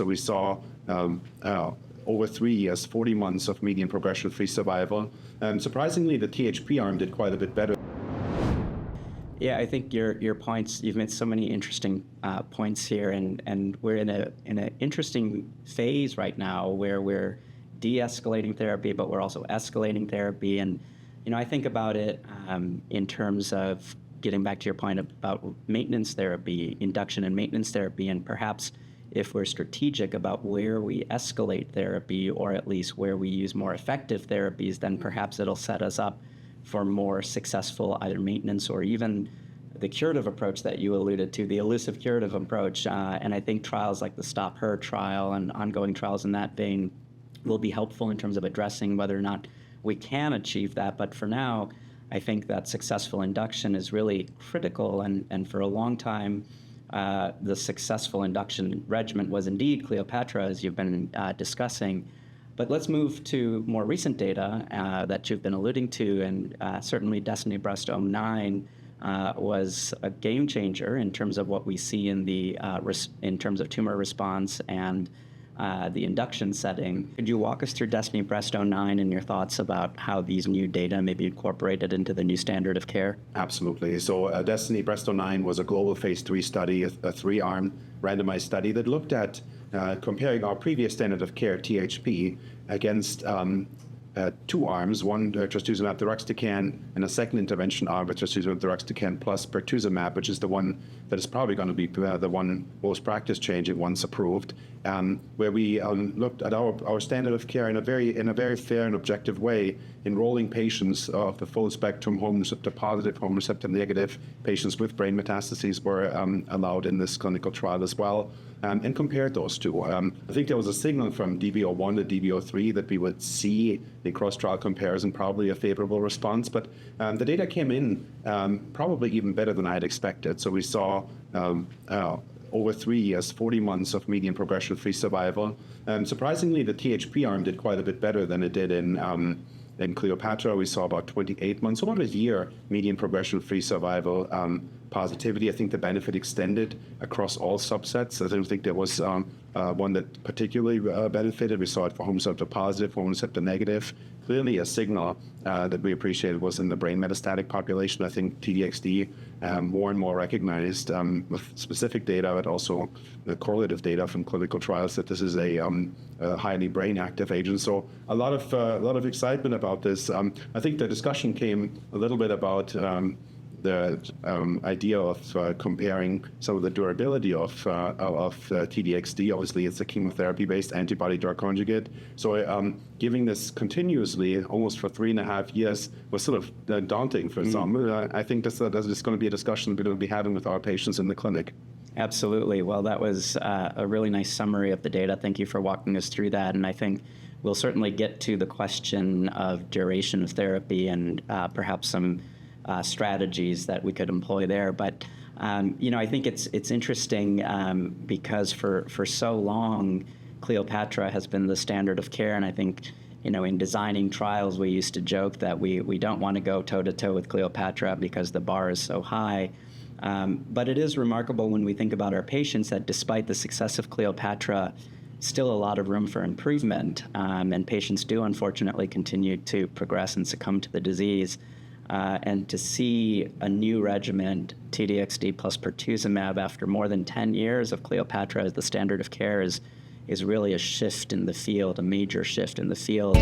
So we saw over 3 years, 40 months of median progression-free survival. Surprisingly, the THP arm did quite a bit better. Yeah, I think your points, you've made so many interesting points here, and we're in an interesting phase right now where we're de-escalating therapy, but we're also escalating therapy. And, I think about it in terms of getting back to your point about maintenance therapy, induction and maintenance therapy, and perhaps if we're strategic about where we escalate therapy, or at least where we use more effective therapies, then perhaps it'll set us up for more successful either maintenance or even the curative approach that you alluded to, the elusive curative approach. And I think trials like the Stop Her trial and ongoing trials in that vein will be helpful in terms of addressing whether or not we can achieve that. But for now, I think that successful induction is really critical. And for a long time, the successful induction regimen was indeed Cleopatra, as you've been discussing. But let's move to more recent data that you've been alluding to, and certainly DESTINY-Breast09 was a game changer in terms of what we see in the in terms of tumor response and the induction setting. Could you walk us through DESTINY-Breast09 and your thoughts about how these new data may be incorporated into the new standard of care? Absolutely. So DESTINY-Breast09 was a global phase 3 study, a 3-arm randomized study that looked at comparing our previous standard of care, THP, against 2 arms, one trastuzumab deruxtecan and a second intervention arm with trastuzumab deruxtecan plus pertuzumab, which is the one that is probably going to be the one most practice-changing once approved, where we looked at our standard of care in a very fair and objective way, enrolling patients of the full spectrum, hormone receptor positive, hormone receptor negative. Patients with brain metastases were allowed in this clinical trial as well, and compared those two. I think there was a signal from DB01 to DB03 that we would see the cross-trial comparison, probably a favorable response, but the data came in probably even better than I had expected. So we saw over 3 years, 40 months of median progression-free survival. Surprisingly, the THP arm did quite a bit better than it did in Cleopatra. We saw about 28 months, about a year median progression-free survival positivity. I think the benefit extended across all subsets. I don't think there was one that particularly benefited. We saw it for hormone receptor positive, hormone receptor negative. Clearly a signal that we appreciated was in the brain metastatic population. I think TDXD more and more recognized with specific data, but also the correlative data from clinical trials that this is a highly brain active agent. So a lot of excitement about this. I think the discussion came a little bit about the idea of comparing some of the durability of TDXD. Obviously, it's a chemotherapy-based antibody-drug conjugate. So giving this continuously, almost for 3.5 years, was sort of daunting for some. I think this is going to be a discussion we're going to be having with our patients in the clinic. Absolutely. Well, that was a really nice summary of the data. Thank you for walking us through that. And I think we'll certainly get to the question of duration of therapy and perhaps some strategies that we could employ there. But I think it's interesting because for so long, Cleopatra has been the standard of care. And I think, in designing trials, we used to joke that we don't want to go toe-to-toe with Cleopatra because the bar is so high. But it is remarkable when we think about our patients that despite the success of Cleopatra, still a lot of room for improvement. And patients do, unfortunately, continue to progress and succumb to the disease. And to see a new regimen, TDXD plus pertuzumab, after more than 10 years of Cleopatra as the standard of care is really a shift in the field, a major shift in the field.